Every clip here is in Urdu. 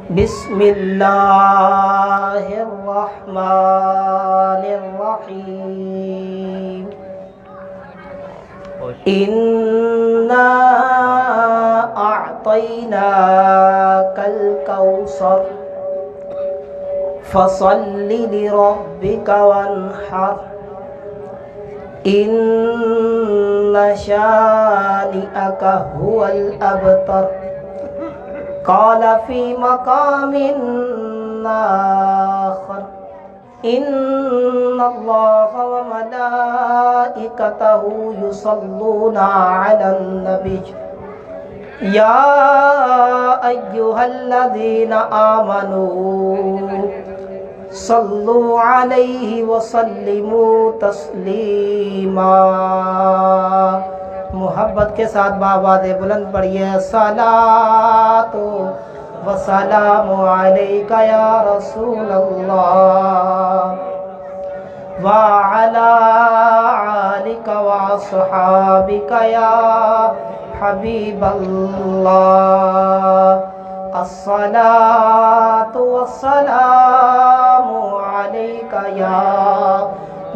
بسم اللہ الرحمن الرحیم انا اعطیناک الکوثر فصل لربک وانحر ان شانئک هو الابتر قال في مقام آخر إن الله وملائكته يصلون على النبي يا أيها الذين آمنوا صلوا عليه وسلموا تسلیما۔ محبت کے ساتھ بآواز بلند پڑھیے، صلاۃ و سلام علیک یا رسول اللہ وعلی آلک واصحابک یا حبیب اللہ، الصلاۃ والسلام علیک یا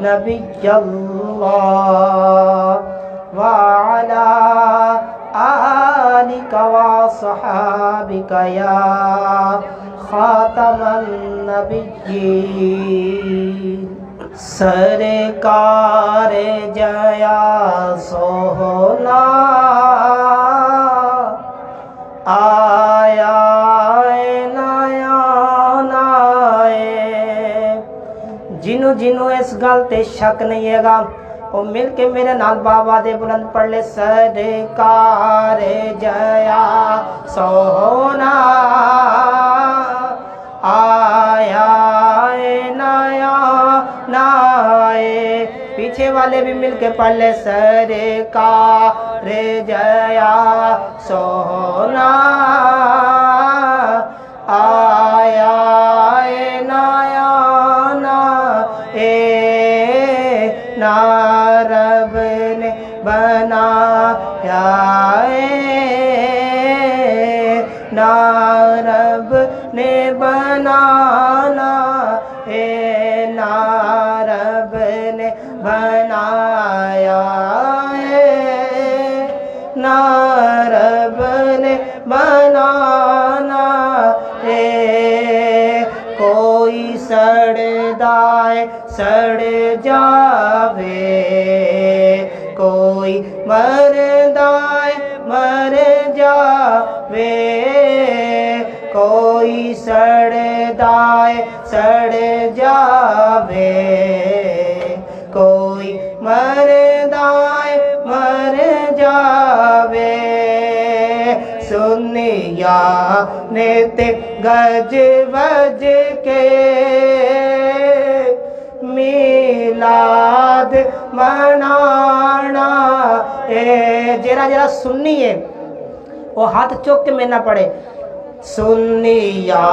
نبی اللہ وعلى آلك وصحابك يا خاتم النبيين۔ سرکار جیا سونا آیا نیا نائے، جنوں اس گل تے شک نہیں ہے گا وہ مل کے میرے نال بابا دے بلند پڑھ لے، سرکار جیا سونا آیا نیا نائے، پیچھے والے بھی مل کے پڑھ لے، سرکار جیا سونا آیا نیا نائے، رب نے بنایا نا رب نے بنانا ہے، نا رب نے بنایا ہے، نا رب نے بنانا ہے، کوئی سڑدائے سڑ جاوے، کوئی مردائے مر جاوے، کوئی سڑدائے سڑ جاوے، کوئی مردائے مر جاوے، سنیا نے تے گج بج کے میلاد منانا اے، جرا جرا سنی ہے وہ ہاتھ چوک کے میں نہ پڑے، سنیا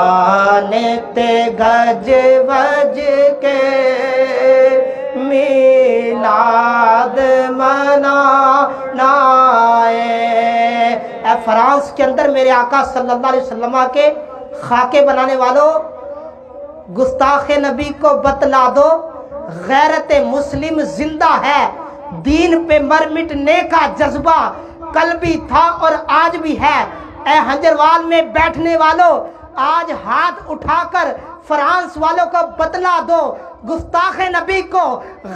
نے تے گج بج کے میلاد منانا اے۔ فرانس کے اندر میرے آقا صلی اللہ علیہ وسلم کے خاکے بنانے والوں، گستاخ نبی کو بتلا دو غیرت مسلم زندہ ہے، دین پہ مر مٹنے کا جذبہ کل بھی تھا اور آج بھی ہے، اے ہنجروال میں بیٹھنے والوں آج ہاتھ اٹھا کر فرانس والوں کو بتلا دو، گستاخ نبی کو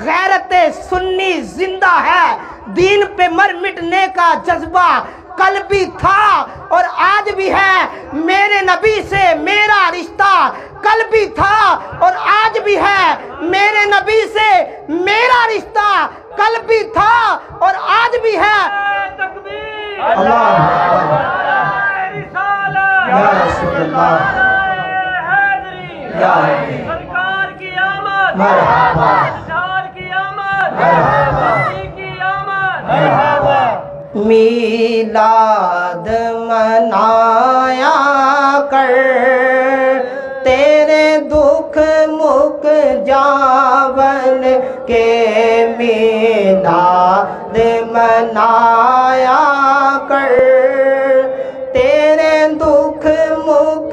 غیرت سنی زندہ ہے، دین پہ مر مٹنے کا جذبہ کل بھی تھا اور آج بھی ہے، میرے نبی سے میرا رشتہ کل بھی تھا اور آج بھی ہے، میرے نبی سے میرا رشتہ کل بھی تھا اور آج بھی ہے۔ اللہ یا رسول اللہ یا سرکار کی آمد، مرحبا سرکار کی آمد، مرحبا کی آمد، مرحبا۔ میلاد منایا کر تیرے دکھ مک جاون کے، میلاد منایا کر تیرے دکھ مک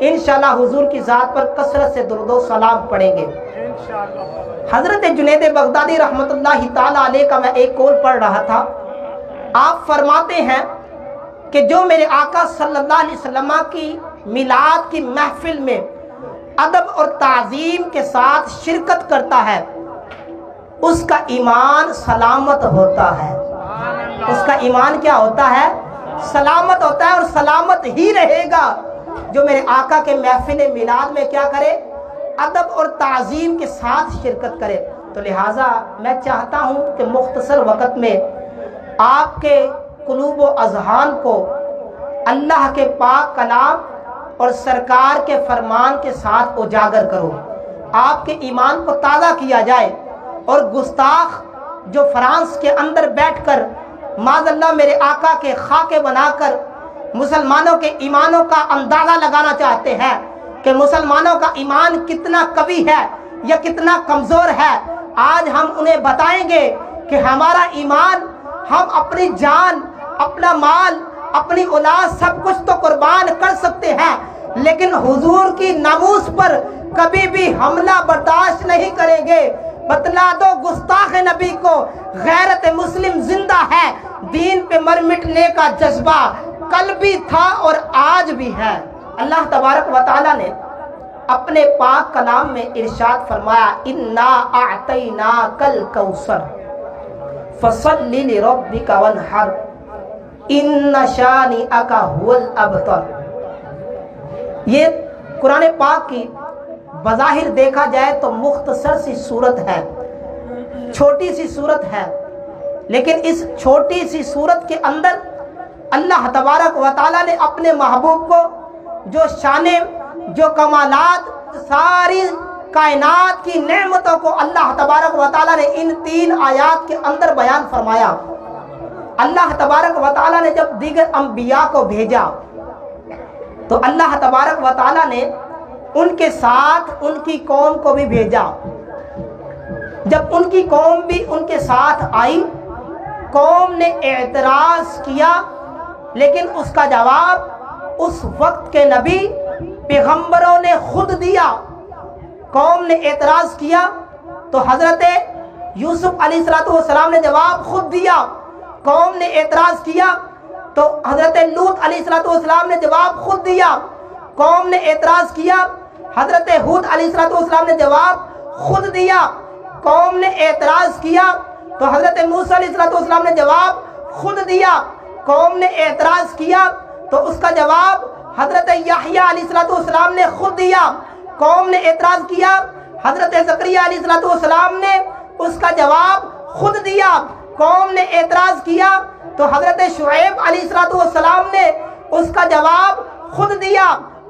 انشاءاللہ حضور کی ذات پر کثرت سے درود و سلام پڑھیں گے۔ انشاءاللہ۔ حضرت جنید بغدادی رحمۃ اللہ تعالیٰ علیہ کا میں ایک قول پڑھ رہا تھا، آپ فرماتے ہیں کہ جو میرے آقا صلی اللہ علیہ وسلم کی میلاد کی محفل میں ادب اور تعظیم کے ساتھ شرکت کرتا ہے اس کا ایمان سلامت ہوتا ہے۔ اس کا ایمان کیا ہوتا ہے؟ سلامت ہوتا ہے، اور سلامت ہی رہے گا جو میرے آقا کے محفل میلاد میں کیا کرے؟ ادب اور تعظیم کے ساتھ شرکت کرے۔ تو لہٰذا میں چاہتا ہوں کہ مختصر وقت میں آپ کے قلوب و اذہان کو اللہ کے پاک کلام اور سرکار کے فرمان کے ساتھ اجاگر کرو، آپ کے ایمان کو تازہ کیا جائے، اور گستاخ جو فرانس کے اندر بیٹھ کر معاذ اللہ میرے آقا کے خاکے بنا کر مسلمانوں کے ایمانوں کا اندازہ لگانا چاہتے ہیں کہ مسلمانوں کا ایمان کتنا قوی ہے یا کتنا کمزور ہے، آج ہم انہیں بتائیں گے کہ ہمارا ایمان، ہم اپنی جان، اپنا مال، اپنی اولاد سب کچھ تو قربان کر سکتے ہیں، لیکن حضور کی ناموس پر کبھی بھی حملہ برداشت نہیں کریں گے۔ بتلا دو گستاخ نبی کو غیرت مسلم زندہ ہے، دین پہ مر مٹنے کا جذبہ کل بھی تھا اور آج بھی ہے۔ اللہ تبارک و تعالیٰ نے اپنے پاک کلام میں ارشاد فرمایا، اِنَّا أَعْطَيْنَاكَ الْكَوْثَرَ فَصَلِّ لِرَبِّكَ وَانْحَرْ إِنَّ شَانِئَكَ هُوَ الْأَبْتَرُ۔ یہ قرآن پاک کی بظاہر دیکھا جائے تو مختصر سی صورت ہے، چھوٹی سی صورت ہے، لیکن اس چھوٹی سی صورت کے اندر اللہ تبارک و تعالیٰ نے اپنے محبوب کو جو شانیں، جو کمالات، ساری کائنات کی نعمتوں کو اللہ تبارک و تعالیٰ نے ان 3 آیات کے اندر بیان فرمایا۔ اللہ تبارک و تعالیٰ نے جب دیگر انبیاء کو بھیجا تو اللہ تبارک و تعالیٰ نے ان کے ساتھ ان کی قوم کو بھی بھیجا۔ جب ان کی قوم بھی ان کے ساتھ آئی، قوم نے اعتراض کیا، لیکن اس کا جواب اس وقت کے نبی پیغمبروں نے خود دیا۔ قوم نے اعتراض کیا تو حضرت یوسف علیہ السلام نے جواب خود دیا۔ قوم نے اعتراض کیا تو حضرت لوط علیہ السلام نے جواب خود دیا۔ قوم نے اعتراض کیا، حضرت ہود علیہ السلام نے جواب خود دیا۔ قوم نے اعتراض کیا تو حضرت موسیٰ علیہ السلام نے جواب خود دیا۔ قوم نے اعتراض کیا تو اس کا جواب حضرت یحییٰ علیہ السلام نے خود دیا۔ قوم نے اعتراض کیا، حضرت زکریا علیہ السلام نے اس کا جواب خود دیا۔ قوم نے اعتراض کیا تو حضرت شعیب علیہ السلام نے اس کا جواب خود دیا۔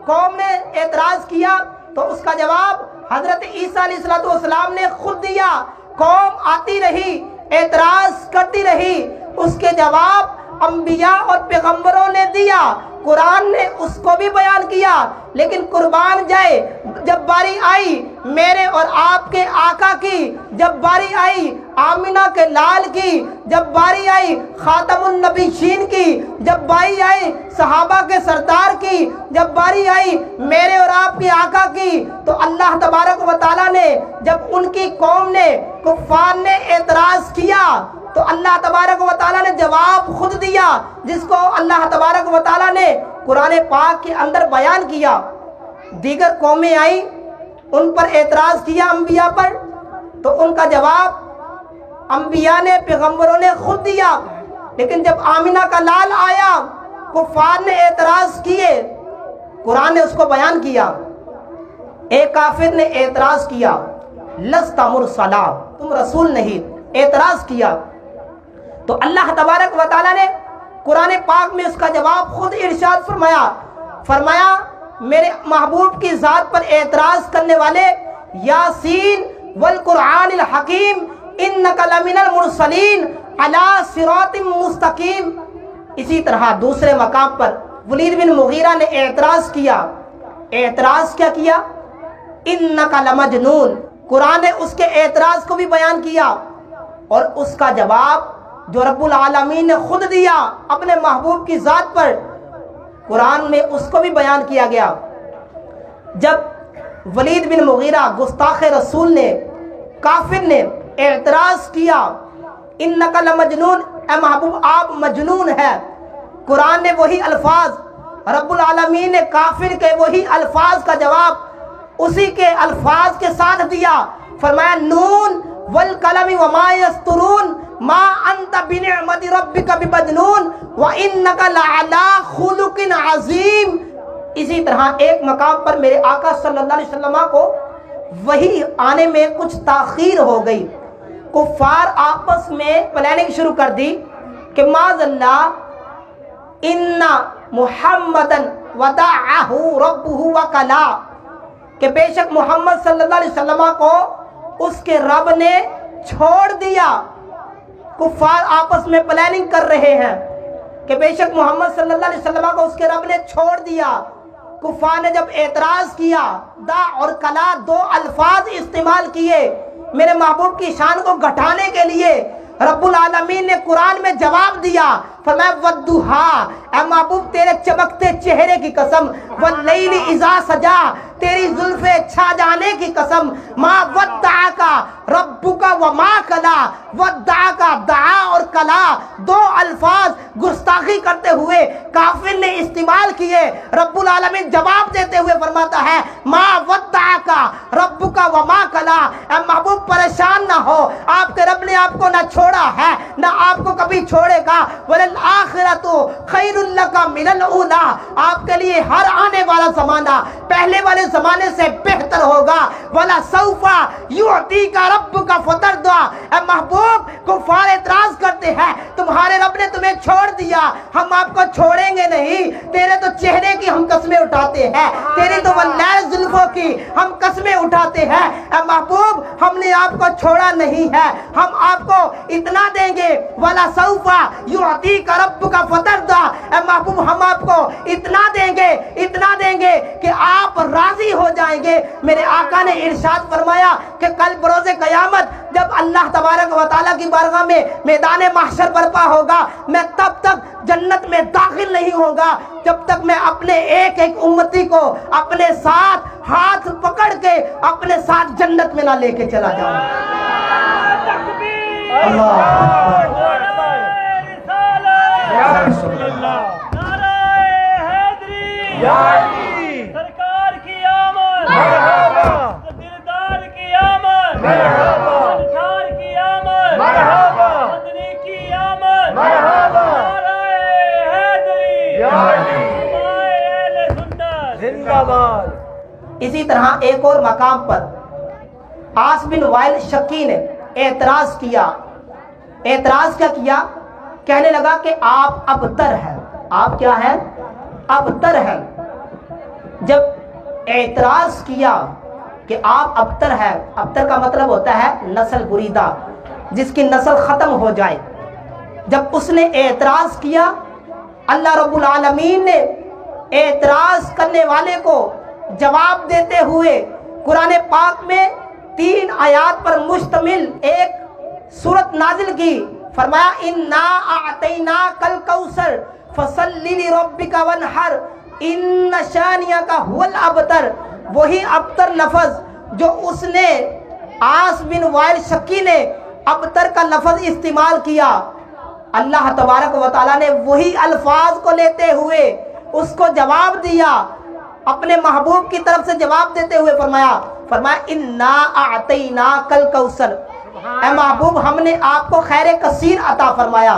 قوم نے اعتراض کیا تو اس کا جواب حضرت عیسیٰ علیہ السلام نے خود دیا۔ قوم آتی رہی، اعتراض کرتی رہی، اس کے جواب انبیاء اور پیغمبروں نے دیا۔ قرآن نے اس کو بھی بیان کیا، لیکن قربان جائے جب باری آئی میرے اور آپ کے آقا کی، جب باری آئی آمینہ کے لال کی، جب باری آئی خاتم النبیین کی، جب باری آئی صحابہ کے سردار کی، جب باری آئی میرے اور آپ کے آقا کی، تو اللہ تبارک و تعالیٰ نے جب ان کی قوم نے، کفار نے اعتراض کیا تو اللہ تبارک و تعالیٰ نے جواب خود دیا، جس کو اللہ تبارک و تعالیٰ نے قرآن پاک کے اندر بیان کیا۔ دیگر قومیں آئیں، ان پر اعتراض کیا انبیاء پر، تو ان کا جواب انبیاء نے، پیغمبروں نے خود دیا۔ لیکن جب آمینہ کا لال آیا، کفار نے اعتراض کیے، قرآن نے اس کو بیان کیا۔ ایک کافر نے اعتراض کیا، لست مرسلا، تم رسول نہیں، اعتراض کیا تو اللہ تبارک و تعالیٰ نے قرآن پاک میں اس کا جواب خود ارشاد فرمایا میرے محبوب کی ذات پر اعتراض کرنے والے، یاسین والقرآن الحکیم انک لمن المرسلین علی صراط مستقیم۔ اسی طرح دوسرے مقام پر ولید بن مغیرہ نے اعتراض کیا۔ اعتراض کیا کیا؟ انک لمجنون۔ قرآن نے اس کے اعتراض کو بھی بیان کیا، اور اس کا جواب جو رب العالمین نے خود دیا اپنے محبوب کی ذات پر، قرآن میں اس کو بھی بیان کیا گیا۔ جب ولید بن مغیرہ گستاخ رسول نے، کافر نے اعتراض کیا انک لمجنون، اے محبوب آپ مجنون ہے، قرآن نے وہی الفاظ، رب العالمین نے کافر کے وہی الفاظ کا جواب اسی کے الفاظ کے ساتھ دیا، فرمایا نون والقلم وما یسطرون ما انت بنعمت ربک بمجنون وانک لعلی خلق عظیم۔ اسی طرح ایک مقام پر میرے آقا صلی اللہ علیہ وسلم کو وہی آنے میں کچھ تاخیر ہو گئی، کفار آپس میں پلاننگ شروع کر دی کہ معاذ اللہ ان محمدن ودعہ ربہ وکلا، کہ بے شک محمد صلی اللہ علیہ وسلم کو اس کے رب نے چھوڑ دیا۔ کفار آپس میں پلاننگ کر رہے ہیں کہ بے شک محمد صلی اللہ علیہ وسلم کو اس کے رب نے چھوڑ دیا۔ کفار نے جب اعتراض کیا، دا اور کلا دو الفاظ استعمال کیے میرے محبوب کی شان کو گھٹانے کے لیے، رب العالمین نے قرآن میں جواب دیا، فرمایا والضحیٰ، اے محبوب تیرے چمکتے چہرے کی قسم، واللیل اذا سجا، تیری زلفیں چھا جانے کی قسم، ما ودعک ربک وما کلا، ودعک دعا اور کلا دو الفاظ گستاخی کرتے ہوئے کافر نے استعمال کیے، رب العالمین جواب دیتے ہوئے فرماتا ہے ما ودعک ربک وما کلا، اے محبوب پریشان نہ ہو، آپ کے رب نے آپ کو نہ چھوڑا ہے نہ آپ کو کبھی چھوڑے گا، وَلَلْآخِرَةُ خَيْرٌ لَكَ مِنَ الْأُولَىٰ، آپ کے لیے ہر آنے والا زمانہ پہلے والے زمانے سے بہتر ہوگا، وَلَسَوْفَ يُعْطِيكَ رَبُّكَ فَتَرْضَىٰ، اے محبوب کفار اعتراض کرتے ہیں تمہارے رب نے تمہیں چھوڑ دیا، ہم آپ کو چھوڑیں گے نہیں، تیرے تو چہرے کی ہم قسمیں اٹھاتے ہیں، تیری تو واللیل زلفوں کی ہم قسمیں اٹھاتے ہیں، اے محبوب ہم نے آپ کو چھوڑا نہیں ہے، ہم آپ کو اتنا دیں گے، وَلَسَوْفَ يُعْطِيكَ رَبُّكَ فَتَرْضَىٰ، اے محبوب ہم آپ کو اتنا دیں گے کہ آپ راضی ہو جائیں گے۔ میرے آقا نے ارشاد فرمایا کہ کل بروز قیامت جب اللہ تبارک و تعالیٰ کی بارگاہ میں میدان محشر برپا ہوگا، میں تب تک جنت میں داخل نہیں ہوگا جب تک میں اپنے ایک ایک امتی کو اپنے ساتھ ہاتھ پکڑ کے اپنے ساتھ جنت میں نہ لے کے چلا جاؤں۔ سرکار کی آمد، دلدار کی آمد، انصار کی آمد، مدنی کی آمد، نعرہ حیدری، اہل سنت زندہ باد۔ اسی طرح ایک اور مقام پر عاص بن وائل شکی نے اعتراض کیا، کیا کیا؟ کہنے لگا کہ آپ ابتر ہیں، آپ کیا ہیں؟ ابتر ہیں۔ جب اعتراض کیا کہ آپ ابتر ہیں، ابتر کا مطلب ہوتا ہے نسل بریدہ، جس کی نسل ختم ہو جائے، جب اس نے اعتراض کیا، اللہ رب العالمین نے اعتراض کرنے والے کو جواب دیتے ہوئے قرآن پاک میں 3 آیات پر مشتمل ایک سورت نازل کی، فرمایا اِنَّا أَعْطَيْنَاكَ الْكَوْثَرَ فَصَلِّ لِرَبِّكَ وَانْحَرْ إِنَّ شَانِئَكَ هُوَ الْأَبْتَرُ۔ وہی ابتر لفظ جو اس نے عاص بن وائل شکی نے ابتر کا لفظ استعمال کیا، اللہ تبارک و تعالیٰ نے وہی الفاظ کو لیتے ہوئے اس کو جواب دیا، اپنے محبوب کی طرف سے جواب دیتے ہوئے فرمایا اِنَّا أَعْطَيْنَاكَ الْكَوْثَرَ، اے محبوب ہم نے آپ کو خیر کثیر عطا فرمایا،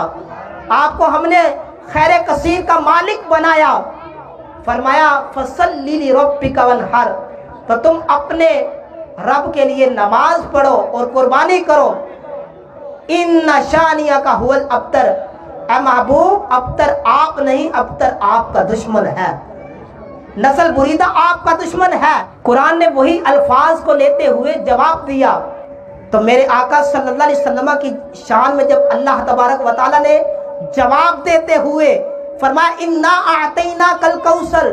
آپ کو ہم نے خیر کثیر کا مالک بنایا، فرمایا فَصَلِّ لِرَبِّكَ وَانْحَرْ، تو تم اپنے رب کے لیے نماز پڑھو اور قربانی کرو، اِنَّ شَانِئَكَ هُوَ الْأَبْتَرُ، اے محبوب ابتر آپ نہیں، ابتر آپ کا دشمن ہے، نسل بریدہ آپ کا دشمن ہے۔ قرآن نے وہی الفاظ کو لیتے ہوئے جواب دیا، تو میرے آقا صلی اللہ علیہ وسلم کی شان میں جب اللہ تبارک و تعالیٰ نے جواب دیتے ہوئے فرمایا اِنَّا أَعْطَيْنَاكَ الْكَوْثَرَ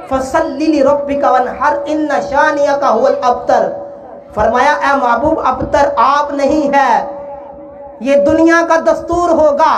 فَصَلِّ لِرَبِّكَ وَانْحَرْ إِنَّ شَانِئَكَ هُوَ الْأَبْتَرُ، فرمایا اے محبوب ابتر آپ نہیں ہے، یہ دنیا کا دستور ہوگا،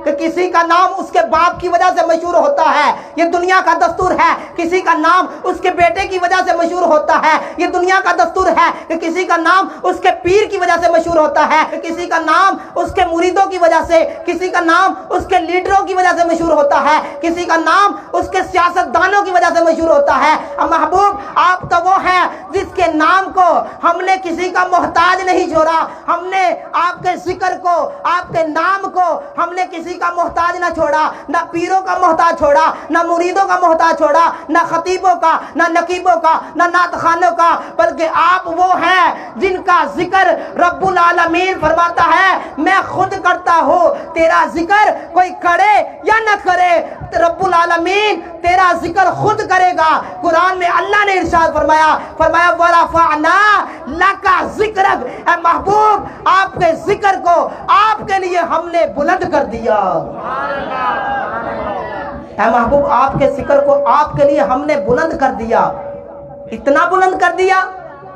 کہ کسی کا نام اس کے باپ کی وجہ سے مشہور ہوتا ہے، یہ دنیا کا دستور ہے۔ کسی کا نام اس کے بیٹے کی وجہ سے مشہور ہوتا ہے، یہ دنیا کا دستور ہے۔ کہ کسی کا نام اس کے پیر کی وجہ سے مشہور ہوتا ہے، کسی کا نام اس کے مریدوں کی وجہ سے، کسی کا نام اس کے لیڈروں کی وجہ سے مشہور ہوتا ہے، کسی کا نام اس کے سیاست دانوں کی وجہ سے مشہور ہوتا ہے۔ اب محبوب آپ تو وہ ہیں جس کے نام کو ہم نے کسی کا محتاج نہیں چھوڑا، ہم نے آپ کے ذکر کو، آپ کے نام کو ہم نے کسی کا محتاج نہ چھوڑا، نہ پیروں کا محتاج چھوڑا، نہ مریدوں کا محتاج چھوڑا، نہ خطیبوں کا، نہ نقیبوں کا، نہ نعت خانوں کا، بلکہ آپ وہ ہیں جن کا ذکر رب العالمین فرماتا ہے میں خود کرتا ہوں، تیرا ذکر کوئی کرے یا نہ کرے رب العالمین تیرا ذکر خود کرے گا۔ قرآن میں اللہ نے ارشاد فرمایا وَرَفَعْنَا لَكَ ذِكْرَكَ، اے محبوب آپ کے ذکر کو آپ کے لیے ہم نے بلند کر دیا۔ اے محبوب آپ کے ذکر کو آپ کے لیے ہم نے بلند کر دیا، اتنا بلند کر دیا۔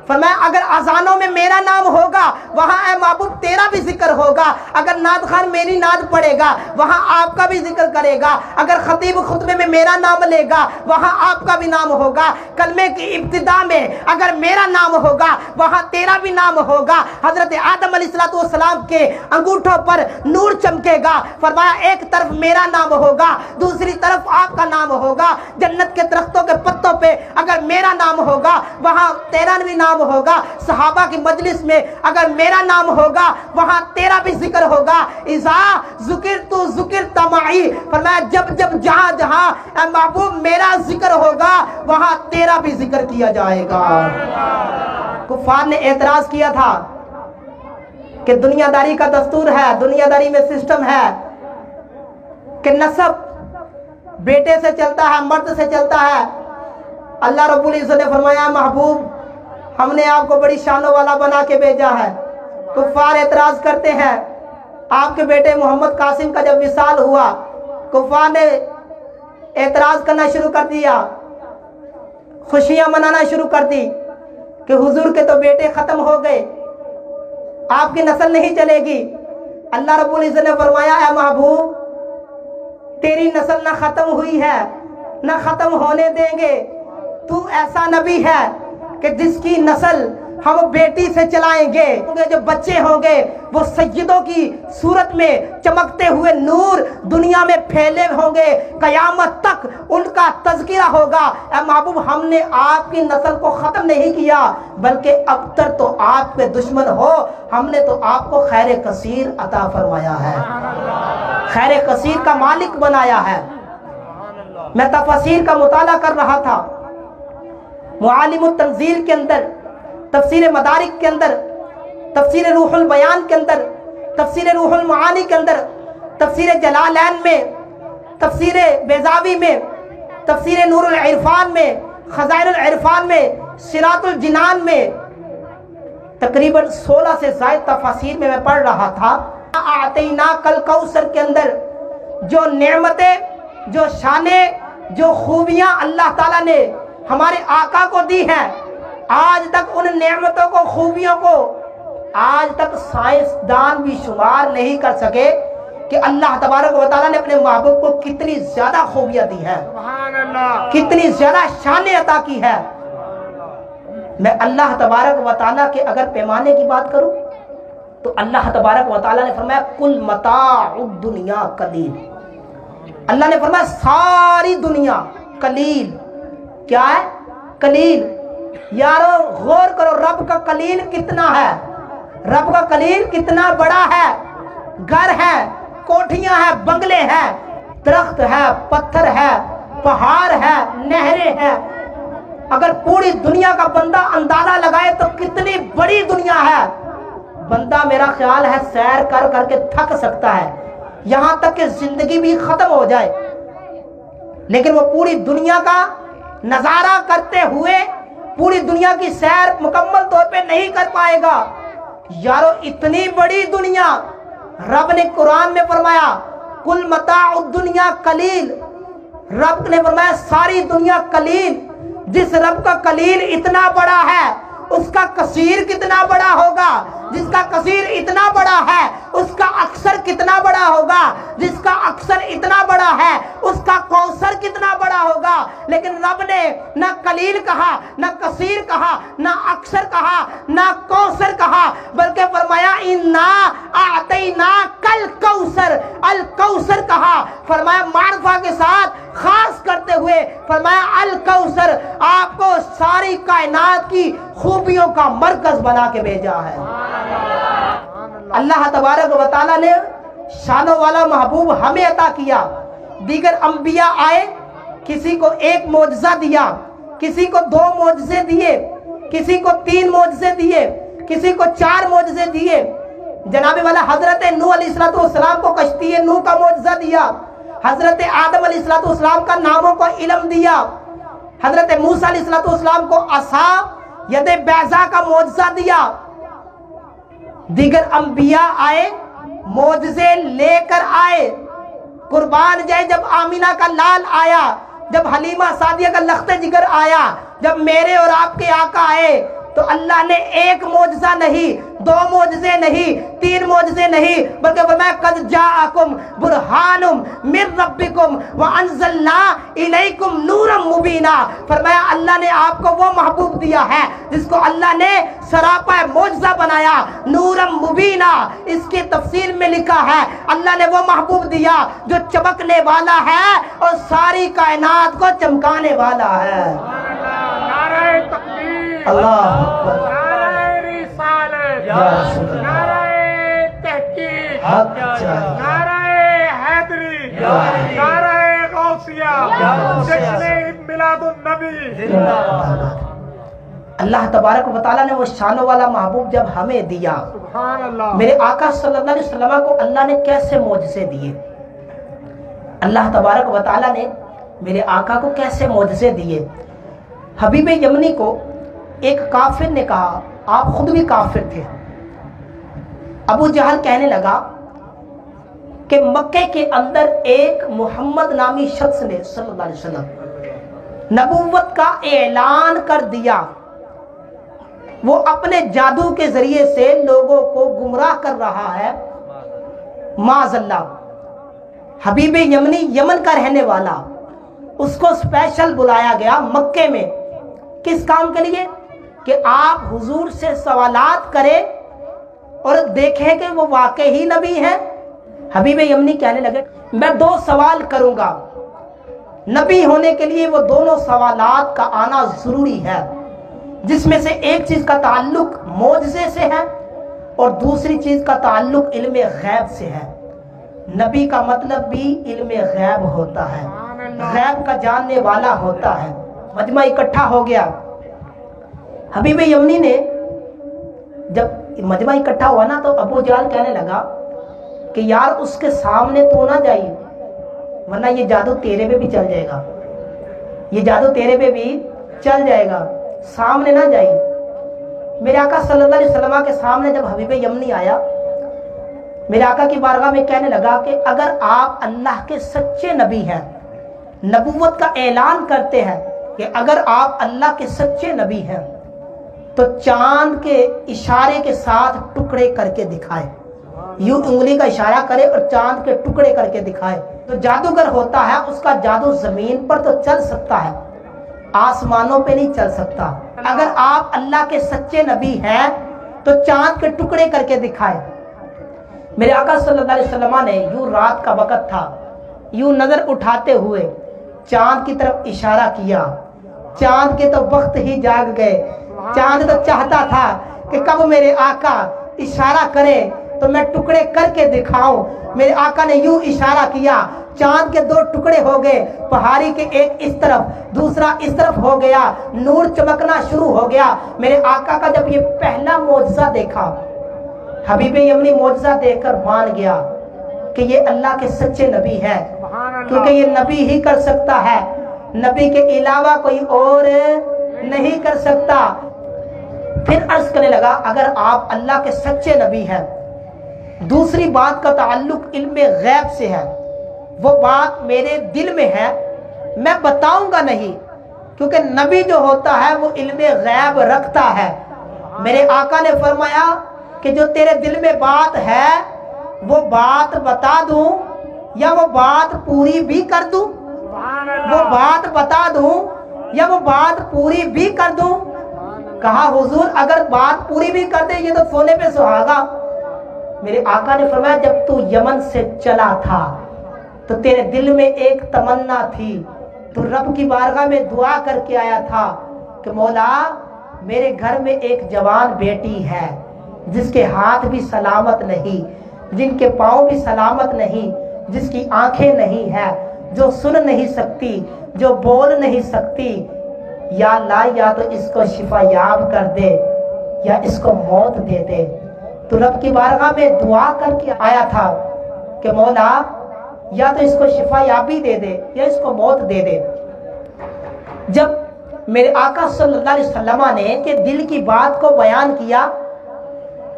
فرمایا اگر اذانوں میں میرا نام ہوگا وہاں اے محبوب تیرا بھی ذکر ہوگا، اگر نعت خان میری نعت پڑھے گا وہاں آپ کا بھی ذکر کرے گا، اگر خطیب خطبے میں میرا نام لے گا وہاں آپ کا بھی نام ہوگا، کلمے کی ابتدا میں اگر میرا نام ہوگا وہاں تیرا بھی نام ہوگا۔ حضرت آدم علیہ السلام کے انگوٹھوں پر نور چمکے گا، فرمایا ایک طرف میرا نام ہوگا دوسری طرف آپ کا نام ہوگا، جنت کے درختوں کے پتوں پہ اگر میرا نام ہوگا وہاں تیرا بھی نام ہوگا، صحابہ کی مجلس میں اگر میرا نام ہوگا وہاں تیرا بھی ذکر ہوگا۔ اذا ذکرت ذکرت معی، فرمایا جب جب جہاں جہاں اے محبوب میرا ذکر ہوگا وہاں تیرا بھی ذکر کیا جائے گا۔ کفار نے اعتراض کیا تھا کہ دنیا داری کا دستور ہے، دنیا داری میں سسٹم ہے کہ نسب بیٹے سے چلتا ہے، مرد سے چلتا ہے۔ اللہ رب العزت نے فرمایا محبوب ہم نے آپ کو بڑی شانوں والا بنا کے بھیجا ہے۔ کفار اعتراض کرتے ہیں، آپ کے بیٹے محمد قاسم کا جب وصال ہوا کفار نے اعتراض کرنا شروع کر دیا، خوشیاں منانا شروع کر دی کہ حضور کے تو بیٹے ختم ہو گئے، آپ کی نسل نہیں چلے گی۔ اللہ رب العزت نے فرمایا اے محبوب تیری نسل نہ ختم ہوئی ہے نہ ختم ہونے دیں گے، تو ایسا نبی ہے کہ جس کی نسل ہم بیٹی سے چلائیں گے، جو بچے ہوں گے وہ سیدوں کی صورت میں چمکتے ہوئے نور دنیا میں پھیلے ہوں گے، قیامت تک ان کا تذکرہ ہوگا۔ اے محبوب ہم نے آپ کی نسل کو ختم نہیں کیا بلکہ ابتر تو آپ کے دشمن ہو، ہم نے تو آپ کو خیر کثیر عطا فرمایا ہے، خیر کثیر کا مالک بنایا ہے۔ میں تفاسیر کا مطالعہ کر رہا تھا، معالم التنزیل کے اندر، تفسیر مدارک کے اندر، تفسیر روح البیان کے اندر، تفسیر روح المعانی کے اندر، تفسیر جلالین میں، تفسیر بیضاوی میں، تفسیر نور العرفان میں، خزائن العرفان میں، صراط الجنان میں، تقریباً 16 سے زائد تفاسیر میں پڑھ رہا تھا۔ اعطیناک الکوثر کے اندر جو نعمتیں، جو شانیں، جو خوبیاں اللہ تعالیٰ نے ہمارے آقا کو دی ہیں، آج تک ان نعمتوں کو، خوبیوں کو آج تک سائنسدان بھی شمار نہیں کر سکے کہ اللہ تبارک و تعالیٰ نے اپنے محبوب کو کتنی زیادہ خوبیاں دی ہیں، کتنی زیادہ شانیں عطا کی ہے۔ میں اللہ تبارک و تعالیٰ کے اگر پیمانے کی بات کروں تو اللہ تبارک و تعالیٰ نے فرمایا کل متاع الدنیا قلیل، اللہ نے فرمایا ساری دنیا قلیل، کیا ہے؟ قلیل۔ یارو غور کرو رب کا قلیل کتنا ہے، رب کا قلیل کتنا بڑا ہے، گھر ہے، کوٹھیاں ہیں، بنگلے ہیں، درخت ہے، پتھر ہے، پہاڑ ہے، نہریں ہیں، اگر پوری دنیا کا بندہ اندازہ لگائے تو کتنی بڑی دنیا ہے۔ بندہ میرا خیال ہے سیر کر کر کے تھک سکتا ہے، یہاں تک کہ زندگی بھی ختم ہو جائے، لیکن وہ پوری دنیا کا نظارہ کرتے ہوئے پوری دنیا کی سیر مکمل طور پہ نہیں کر پائے گا۔ یارو اتنی بڑی دنیا، رب نے قرآن میں فرمایا کل متاع الدنیا قلیل، رب نے فرمایا ساری دنیا قلیل۔ جس رب کا قلیل اتنا بڑا ہے اس کا کثیر کتنا بڑا ہوگا، جس کا کثیر اتنا بڑا ہے اس کا اکثر کتنا بڑا ہوگا، جس کا اکثر اتنا بڑا ہے اس کا کوثر کتنا بڑا ہوگا۔ لیکن رب نے نہ قلیل کہا، نہ کثیر کہا، نہ اکثر کہا، نہ کوثر کہا، بلکہ فرمایا انا اعطینا کل کوثر، الکوثر کہا۔ فرمایا معرفہ کے ساتھ خاص کرتے ہوئے فرمایا الکوثر، آپ کو ساری کائنات کی خوبیوں کا مرکز بنا کے بھیجا ہے۔ اللہ تبارک و تعالیٰ نے شانوں والا محبوب ہمیں عطا کیا۔ دیگر انبیاء آئے، کسی کو ایک معجزہ دیا، کسی کو 2 معجزے دیے، کسی کو 3 معجزے دیے، کسی کو 4 معجزے دیے۔ جناب والا حضرت نوح علیہ السلام کو کشتی نوح کا معجزہ دیا، حضرت آدم علیہ السلام کا ناموں کو علم دیا، حضرت موسیٰ علیہ السلام کو عصا ید بیضا کا معجزہ دیا۔ دیگر انبیاء آئے، معجزے لے کر آئے۔ قربان جائے جب آمینہ کا لال آیا، جب حلیمہ سعدیہ کا لخت جگر آیا، جب میرے اور آپ کے آقا آئے، تو اللہ نے ایک معجزہ نہیں، 2 معجزے نہیں، 3 معجزے نہیں، بلکہ فرمایا قد جاءکم برہان من ربکم وانزلنا الیکم نورا مبینا۔ فرمایا اللہ نے آپ کو وہ محبوب دیا ہے جس کو اللہ نے سراپا معجزہ بنایا، نورا مبینا۔ اس کی تفسیر میں لکھا ہے اللہ نے وہ محبوب دیا جو چمکنے والا ہے اور ساری کائنات کو چمکانے والا ہے۔ نعرہ تکبیر، اللہ اکبر، نعرہ رسالت، یا رسول اللہ، نعرہ تحقیق، حق چاہیے، نعرہ حیدری، یا علی، نعرہ غوثیہ، یا غوثیہ، جشن میلاد النبی۔ اللہ تبارک و تعالیٰ نے وہ شانوں والا محبوب جب ہمیں دیا، سبحان اللہ۔ میرے آقا صلی اللہ علیہ وسلم کو اللہ نے کیسے معجزے دیے؟ اللہ تبارک و تعالیٰ نے میرے آقا کو کیسے معجزے دیے؟ حبیب یمنی کو ایک کافر نے کہا، آپ خود بھی کافر تھے، ابو جہل کہنے لگا کہ مکے کے اندر ایک محمد نامی شخص نے صلی اللہ علیہ وسلم نبوت کا اعلان کر دیا، وہ اپنے جادو کے ذریعے سے لوگوں کو گمراہ کر رہا ہے، معاذ اللہ۔ حبیب یمنی یمن کا رہنے والا، اس کو اسپیشل بلایا گیا مکے میں، کس کام کے لیے؟ کہ آپ حضور سے سوالات کریں اور دیکھیں کہ وہ واقعی نبی ہیں۔ حبیب یمنی کہنے لگے میں 2 سوال کروں گا، نبی ہونے کے لیے وہ دونوں سوالات کا آنا ضروری ہے، جس میں سے ایک چیز کا تعلق معجزے سے ہے اور دوسری چیز کا تعلق علم غیب سے ہے۔ نبی کا مطلب بھی علم غیب ہوتا ہے، غیب کا جاننے والا ہوتا ہے۔ مجمع اکٹھا ہو گیا، حبیب یمنی نے جب مجمع اکٹھا ہوا نا تو ابو جہل کہنے لگا کہ یار اس کے سامنے تو نہ جائیے، ورنہ یہ جادو تیرے پہ بھی چل جائے گا، یہ جادو تیرے پہ بھی چل جائے گا، سامنے نہ جائیے۔ میرے آقا صلی اللہ علیہ وسلم کے سامنے جب حبیب یمنی آیا، میرے آقا کی بارگاہ میں کہنے لگا کہ اگر آپ اللہ کے سچے نبی ہیں، نبوت کا اعلان کرتے ہیں کہ اگر آپ اللہ کے سچے نبی ہیں تو چاند کے اشارے کے ساتھ ٹکڑے کر کے دکھائے، یوں انگلی کا اشارہ کرے اور چاند کے ٹکڑے کر کے دکھائے۔ تو جادوگر ہوتا ہے، اس کا جادو زمین پر تو چل سکتا ہے، آسمانوں پہ نہیں چل سکتا۔ اگر آپ اللہ کے سچے نبی ہیں تو چاند کے ٹکڑے کر کے دکھائے۔ میرے آقا صلی اللہ علیہ وسلم نے یوں، رات کا وقت تھا، یوں نظر اٹھاتے ہوئے چاند کی طرف اشارہ کیا، چاند کے تو وقت ہی جاگ گئے۔ چاند تو چاہتا تھا کہ کب میرے آقا اشارہ کرے تو میں ٹکڑے کر کے دکھاؤں۔ میرے آقا نے یوں اشارہ کیا، چاند کے 2 ٹکڑے ہو گئے، پہاڑی کے ایک اس طرف دوسرا اس طرف ہو گیا، نور چمکنا شروع ہو گیا۔ میرے آقا کا جب یہ پہلا معجزہ دیکھا، حبیب یمنی معجزہ دیکھ کر مان گیا کہ یہ اللہ کے سچے نبی ہے، کیونکہ یہ نبی ہی کر سکتا ہے، نبی کے علاوہ کوئی اور نہیں کر سکتا۔ پھر عرض کرنے لگا اگر آپ اللہ کے سچے نبی ہیں، دوسری بات کا تعلق علم غیب سے ہے، وہ بات میرے دل میں ہے، میں بتاؤں گا نہیں، کیونکہ نبی جو ہوتا ہے وہ علم غیب رکھتا ہے، میرے آقا نے فرمایا کہ جو تیرے دل میں بات ہے وہ بات بتا دوں یا وہ بات پوری بھی کر دوں؟ وہ بات بتا دوں یا وہ بات پوری بھی کر دوں؟ کہا حضور اگر بات پوری بھی کر دے یہ تو سونے پہ سہاگا۔ میرے آقا نے فرمایا جب تو یمن سے چلا تھا تو تیرے دل میں ایک تمنا تھی، تو رب کی بارگاہ میں دعا کر کے آیا تھا کہ مولا میرے گھر میں ایک جوان بیٹی ہے جس کے ہاتھ بھی سلامت نہیں، جن کے پاؤں بھی سلامت نہیں، جس کی آنکھیں نہیں ہیں، جو سن نہیں سکتی، جو بول نہیں سکتی، یا اللہ یا تو اس کو شفا یاب کر دے یا اس کو موت دے دے۔ تو رب کی بارگاہ میں دعا کر کے آیا تھا کہ مولا یا تو اس کو شفا یابی دے دے یا اس کو موت دے دے۔ جب میرے آقا صلی اللہ علیہ وسلم نے کہ دل کی بات کو بیان کیا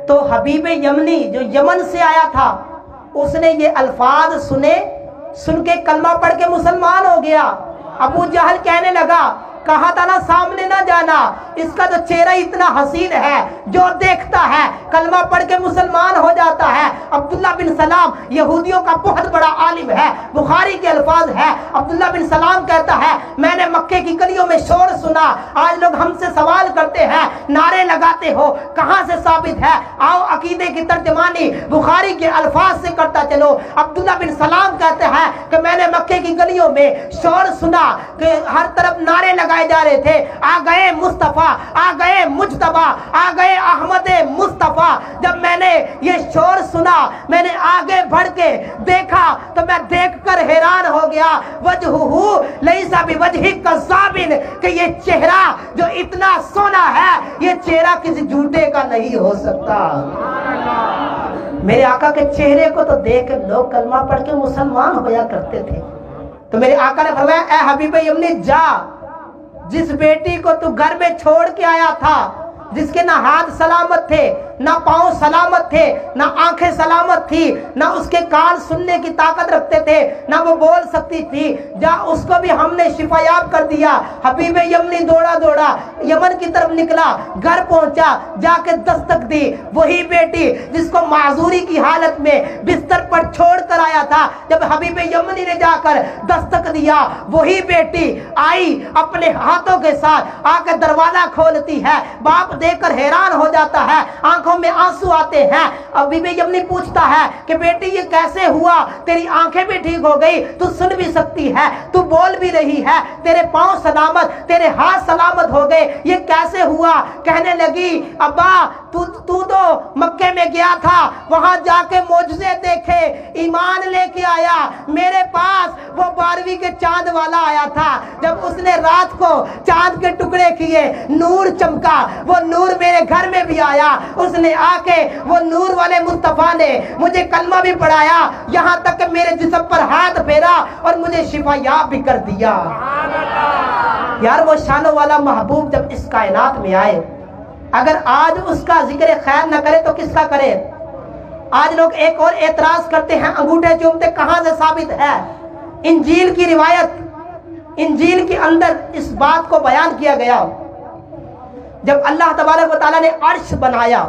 تو حبیب یمنی جو یمن سے آیا تھا اس نے یہ الفاظ سنے، سن کے کلمہ پڑھ کے مسلمان ہو گیا۔ ابو جہل کہنے لگا کہا تھا نا سامنے نہ جانا، اس کا تو چہرہ اتنا حسین ہے، جو دیکھتا ہے کلمہ پڑھ کے مسلمان ہو جاتا ہے۔ عبداللہ بن سلام یہودیوں کا بہت بڑا عالم ہے، بخاری کے الفاظ ہے، عبداللہ بن سلام کہتا ہے میں نے مکے کی گلیوں میں شور سنا، آج لوگ ہم سے سوال کرتے ہیں، نعرے لگاتے ہو، کہاں سے ثابت ہے؟ آؤ عقیدے کی ترجمانی بخاری کے الفاظ سے کرتا چلو۔ عبداللہ بن سلام کہتے ہیں کہ میں نے مکے کی گلیوں میں شور سنا کہ ہر طرف نعرے لگائے جا رہے تھے، آ گئے مصطفیٰ، آ گئے مجتبیٰ، آ گئے احمد مصطفیٰ۔ جب میں نے یہ شور سنا میں نے آگے بڑھ کے دیکھا تو میں دیکھ کر حیران ہو گیا، وجہہ لیس بوجہ کذاب، کہ یہ چہرہ جو اتنا سونا ہے یہ چہرہ کسی جھوٹے کا نہیں ہو سکتا۔ میرے آقا کے چہرے کو تو دیکھ لوگ کلمہ پڑھ کے مسلمان ہویا کرتے تھے۔ تو میرے آقا نے فرمایا اے حبیب یمنی جا، جس بیٹی کو تو گھر میں چھوڑ کے آیا تھا، جس کے نہ ہاتھ سلامت تھے، نہ پاؤں سلامت تھے، نہ آنکھیں سلامت تھی، نہ اس کے کان سننے کی طاقت رکھتے تھے، نہ وہ بول سکتی تھی، جا اس کو بھی ہم نے شفا یاب کر دیا۔ حبیب یمنی دوڑا دوڑا یمن کی طرف نکلا، گھر پہنچا، جا کے دستک دی، وہی بیٹی جس کو معذوری کی حالت میں بستر پر چھوڑ کر آیا تھا، جب حبیب یمنی نے جا کر دستک دیا وہی بیٹی آئی اپنے ہاتھوں کے ساتھ، آ کے دروازہ کھولتی ہے، باپ دیکھ کر حیران ہو جاتا ہے، آنکھوں میں آنسو آتے ہیں۔ حبیب یمنی پوچھتا ہے کہ بیٹی یہ کیسے ہوا؟ تیری آنکھیں بھی ٹھیک ہو گئی، تو سن بھی سکتی ہے، تو بول بھی رہی ہے، تیرے پاؤں سلامت، تیرے ہاتھ سلامت ہو گئے، یہ کیسے ہوا؟ کہنے لگی ابا تو تو مکے میں گیا تھا، وہاں جا کے معجزے دیکھے، ایمان لے کے آیا، میرے پاس وہ 12ویں کے چاند والا آیا تھا، جب اس نے رات کو چاند کے ٹکڑے کیے نور چمکا، وہ نور میرے گھر میں بھی آیا، اس نے آ کے وہ نور والے مصطفیٰ نے مجھے کلمہ بھی پڑھایا، یہاں تک کہ میرے جسم پر ہاتھ پھیرا اور مجھے شفا یاب بھی کر دیا۔ یار وہ شانوں والا محبوب جب اس کائنات میں آئے، اگر آج اس کا ذکر خیر نہ کرے تو کس کا کرے؟ آج لوگ ایک اور اعتراض کرتے ہیں، انگوٹھے چومتے، کہاں سے ثابت ہے؟ انجیل کی روایت، انجیل کے اندر اس بات کو بیان کیا گیا، جب اللہ تبارک و تعالیٰ نے عرش بنایا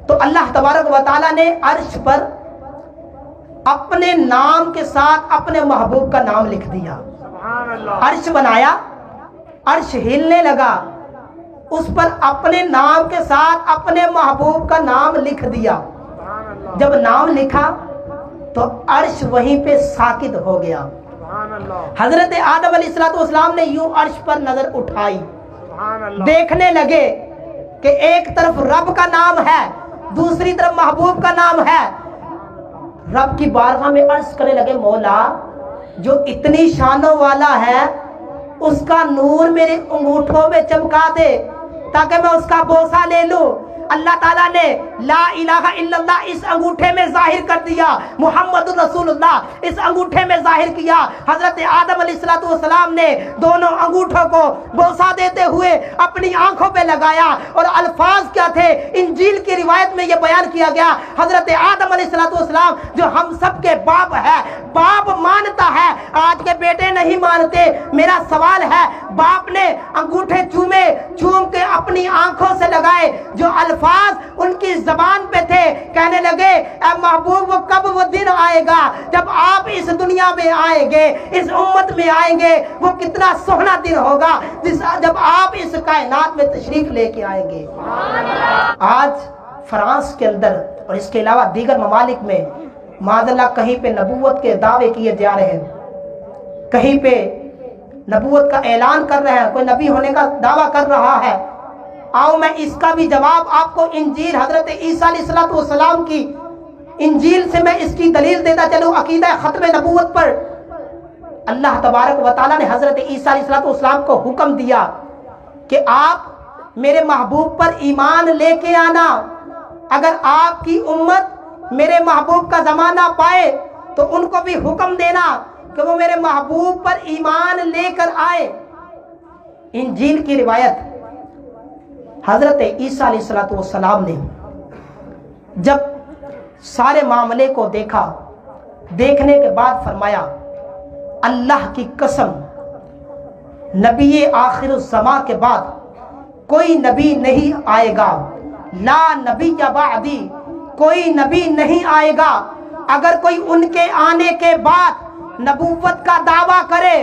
تو اللہ تبارک و تعالیٰ نے عرش پر اپنے نام کے ساتھ اپنے محبوب کا نام لکھ دیا۔ عرش بنایا، عرش ہلنے لگا، اس پر اپنے نام کے ساتھ اپنے محبوب کا نام لکھ دیا۔ جب نام لکھا تو عرش وہیں پہ ساکت ہو گیا۔ حضرت آدم علیہ السلام نے یوں عرش پر نظر اٹھائی، دیکھنے لگے کہ ایک طرف رب کا نام ہے، دوسری طرف محبوب کا نام ہے۔ رب کی بارگاہ میں عرض کرنے لگے مولا جو اتنی شانوں والا ہے اس کا نور میرے انگوٹھوں میں چمکا دے تاکہ میں اس کا بوسہ لے لوں۔ اللہ تعالیٰ نے لا الہ الا اللہ اس انگوٹھے میں ظاہر کر دیا، محمد رسول اللہ اس انگوٹھے میں ظاہر کیا۔ حضرت آدم علیہ السلام نے دونوں انگوٹھوں کو بوسہ دیتے ہوئے اپنی آنکھوں پہ لگایا، اور الفاظ کیا تھے؟ انجیل کی روایت میں یہ بیان کیا گیا، حضرت آدم علیہ السلام جو ہم سب کے باپ ہے، باپ مانتا ہے، آج کے بیٹے نہیں مانتے۔ میرا سوال ہے، باپ نے انگوٹھے چوم کے اپنی آنکھوں سے لگائے، جو الفاظ ان کی زبان پہ تھے، کہنے لگے اے محبوب وہ کب وہ دن آئے گا جب آپ اس دنیا میں آئیں گے، اس امت میں آئیں گے، وہ کتنا سہنا دن ہوگا جب آپ اس کائنات میں تشریف لے کے آئیں گے۔ آج فرانس کے اندر اور اس کے علاوہ دیگر ممالک میں معاذ اللہ کہیں پہ نبوت کے دعوے کیے جا رہے ہیں، کہیں پہ نبوت کا اعلان کر رہے ہیں، کوئی نبی ہونے کا دعویٰ کر رہا ہے۔ آؤ میں اس کا بھی جواب آپ کو انجیل حضرت عیسیٰ علیہ السلام کی انجیل سے میں اس کی دلیل دیتا چلوں۔ عقیدہ ختم نبوت پر اللہ تبارک و تعالیٰ نے حضرت عیسیٰ علیہ السلام کو حکم دیا کہ آپ میرے محبوب پر ایمان لے کے آنا، اگر آپ کی امت میرے محبوب کا زمانہ پائے تو ان کو بھی حکم دینا کہ وہ میرے محبوب پر ایمان لے کر آئے۔ انجیل کی روایت حضرت عیسیٰ علیہ السلام نے جب سارے معاملے کو دیکھا، دیکھنے کے بعد فرمایا اللہ کی قسم، نبی آخر الزمان کے بعد کوئی نبی نہیں آئے گا، لا نبی بعدی، کوئی نبی نہیں آئے گا۔ اگر کوئی ان کے آنے کے بعد نبوت کا دعویٰ کرے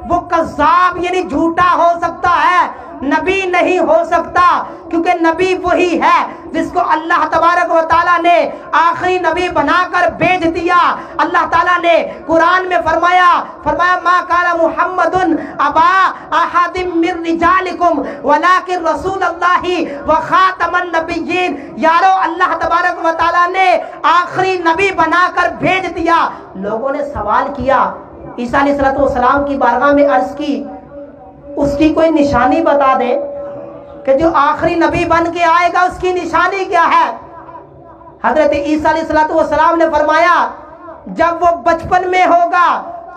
وہ کذاب یعنی جھوٹا ہو سکتا ہے، نبی نہیں ہو سکتا، کیونکہ نبی وہی ہے جس کو اللہ تبارک و تعالیٰ نے آخری نبی بنا کر بھیج دیا۔ اللہ تعالیٰ نے قرآن میں فرمایا ما کان محمد ابا احد من رجالکم ولکن رسول اللہ وخاتم النبیین۔ یارو اللہ تبارک و تعالیٰ نے آخری نبی بنا کر بھیج دیا۔ لوگوں نے سوال کیا، عیسیٰ علیہ السلام کی بارگاہ میں عرض کی اس کی کوئی نشانی بتا دے کہ جو آخری نبی بن کے آئے گا اس کی نشانی کیا ہے؟ حضرت عیسیٰ علیہ السلام نے فرمایا جب وہ بچپن میں ہوگا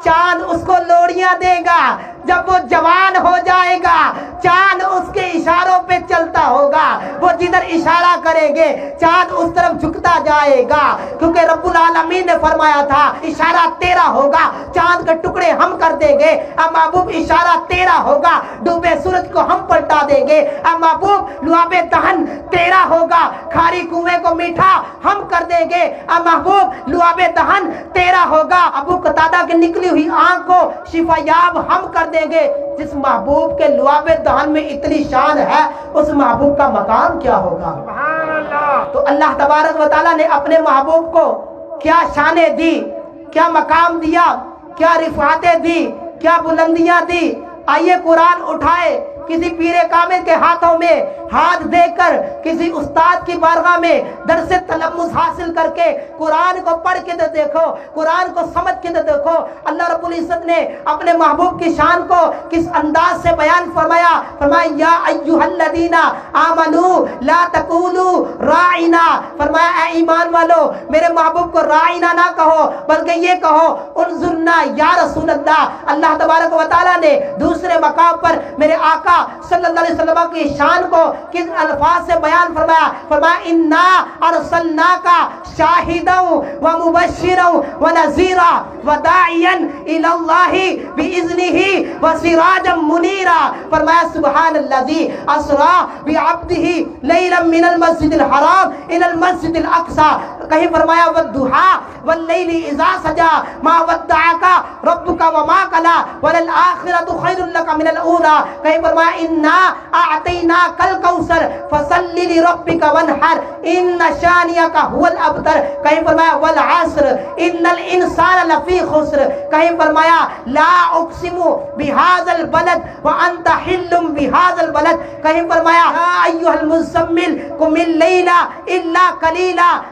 چاند اس کو لوڑیاں دے گا، جب وہ جوان ہو جائے گا چاند اس کے اشاروں پہ چلتا ہوگا، وہ جدھر اشارہ کریں گے چاند اس طرف جھکتا جائے گا، کیونکہ رب العالمین نے فرمایا تھا اشارہ تیرا ہوگا، چاند کے ٹکڑے ہم کر دیں گے، اے محبوب اشارہ تیرا ہوگا، ڈوبے سورج کو ہم پلٹا دیں گے، اے محبوب لعاب دہن تیرا ہوگا، کھاری کنویں کو میٹھا ہم کر دیں گے، اے محبوب لعاب دہن تیرا ہوگا، ابو قتادہ کی نکلی ہوئی آنکھ کو شفا یاب ہم کر دیں گے۔ جس محبوب کے لعاب دہن میں اتنی شان ہے اس محبوب کا مقام کیا ہوگا؟ سبحان اللہ۔ تو اللہ تبارک و تعالیٰ نے اپنے محبوب کو کیا شانیں دی، کیا مقام دیا، کیا رفعتیں دی، کیا بلندیاں دی۔ آئیے قرآن اٹھائے، کسی پیر کامل کے ہاتھوں میں ہاتھ دے کر کسی استاد کی بارگاہ میں درس تلمذ حاصل کر کے قرآن کو پڑھ کے دیکھو، قرآن کو سمجھ کے دیکھو اللہ رب العزت نے اپنے محبوب کی شان کو کس انداز سے بیان فرمایا۔ فرمایا یا ایھا الذین آمنوا لا تقولوا راعنا، فرمایا اے ایمان والو میرے محبوب کو راعنا نہ کہو بلکہ یہ کہو انظرنا یا رسول اللہ۔ اللہ تبارک و تعالیٰ نے دوسرے مقام پر میرے آقا صلی اللہ علیہ وسلم کی شان کو کس الفاظ سے بیان فرمایا؟ فرمایا انا ارسلناک شاہدا ومبشرا ونذیرا وداعیا الی اللہ باذنہ وسراجا منیرا۔ فرمایا سبحان الذی اسری بعبدہ لیلا من المسجد الحرام الی المسجد الاقصی، کہیں فرمایا والضحی واللیل اذا سجی ما ودعک ربک وما قلی وللآخرۃ خیر لک من الاولی، کہیں فرمایا انا اعطیناک الکوثر فصل لربک وانحر ان شانئک هو الابتر، کہیں فرمایا والعصر ان الانسان لفی خسر، کہیں فرمایا لا اقسم بهذا البلد وانت حل بهذا البلد، کہیں فرمایا یا ایھا المزمل قم اللیل الا قلیلا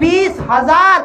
20,000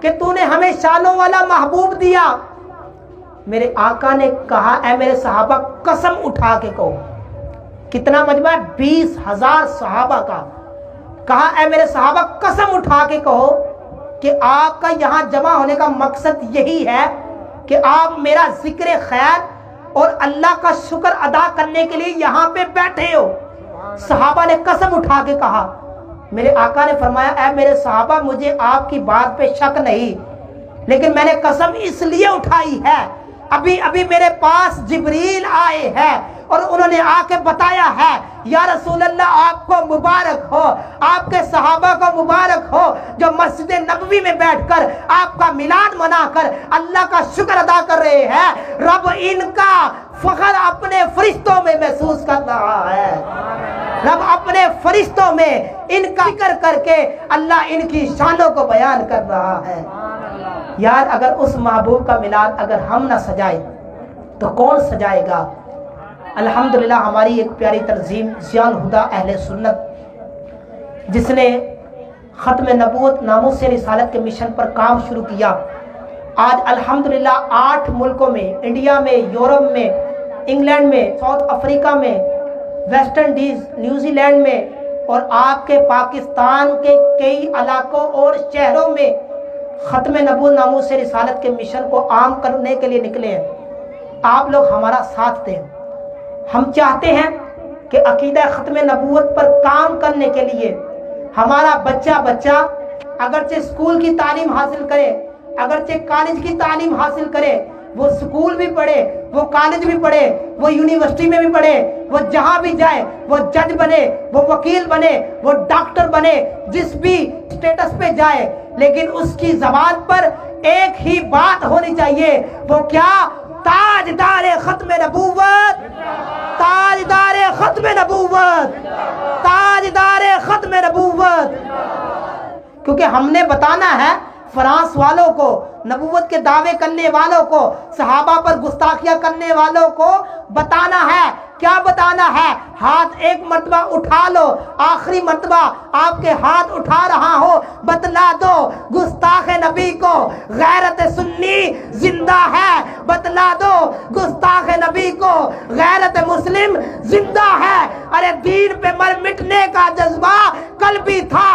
کہ تو نے ہمیں شانوں والا محبوب دیا. میرے آقا نے کہا اے میرے صحابہ قسم اٹھا کے کہو. کتنا مجمع؟ 20,000 صحابہ کا. کہا اے میرے صحابہ قسم اٹھا کے کہو کہ آپ کا یہاں جمع ہونے کا مقصد یہی ہے کہ آپ میرا ذکر خیر اور اللہ کا شکر ادا کرنے کے لیے یہاں پہ بیٹھے ہو. صحابہ نے قسم اٹھا کے کہا. میرے آقا نے فرمایا اے میرے صحابہ مجھے آپ کی بات پہ شک نہیں, لیکن میں نے قسم اس لیے اٹھائی ہے, ابھی ابھی میرے پاس جبریل آئے ہیں اور انہوں نے آ کے بتایا ہے یا رسول اللہ آپ کو مبارک ہو, آپ کے صحابہ کو مبارک ہو جو مسجد نبوی میں بیٹھ کر آپ کا میلاد منا کر اللہ کا شکر ادا کر رہے ہیں. رب ان کا فخر اپنے فرشتوں میں محسوس کر رہا ہے. رب اپنے فرشتوں میں ان کا ذکر کر کے اللہ ان کی شانوں کو بیان کر رہا ہے. یار اگر اس محبوب کا میلاد اگر ہم نہ سجائے تو کون سجائے گا؟ الحمدللہ ہماری ایک پیاری تنظیم ضیاء الہدیٰ اہل سنت جس نے ختم نبوت ناموس رسالت کے مشن پر کام شروع کیا, آج الحمدللہ 8 ملکوں میں, انڈیا میں, یورپ میں, انگلینڈ میں, ساؤتھ افریقہ میں, ویسٹ انڈیز, نیوزی لینڈ میں اور آپ کے پاکستان کے کئی علاقوں اور شہروں میں ختم نبوت ناموس رسالت کے مشن کو عام کرنے کے لیے نکلے ہیں. آپ لوگ ہمارا ساتھ دیں. ہم چاہتے ہیں کہ عقیدہ ختم نبوت پر کام کرنے کے لیے ہمارا بچہ اگرچہ اسکول کی تعلیم حاصل کرے, اگرچہ کالج کی تعلیم حاصل کرے, وہ اسکول بھی پڑھے, وہ کالج بھی پڑھے, وہ یونیورسٹی میں بھی پڑھے, وہ جہاں بھی جائے, وہ جج بنے, وہ وکیل بنے, وہ ڈاکٹر بنے, جس بھی اسٹیٹس پہ جائے, لیکن اس کی زبان پر ایک ہی بات ہونی چاہیے. وہ کیا؟ تاجدار ختم نبوت, تاجدار ختم نبوت, تاجدار ختم نبوت. کیونکہ ہم نے بتانا ہے فرانس والوں کو, نبوت کے دعوے کرنے والوں کو, صحابہ پر گستاخیاں کرنے والوں کو بتانا ہے. کیا بتانا ہے؟ ہاتھ ایک مرتبہ اٹھا لو, آخری مرتبہ آپ کے ہاتھ اٹھا رہا ہو, بتلا دو گستاخ نبی کو غیرت سنی زندہ ہے, بتلا دو گستاخ نبی کو غیرت مسلم زندہ ہے. ارے دین پہ مر مٹنے کا جذبہ کل بھی تھا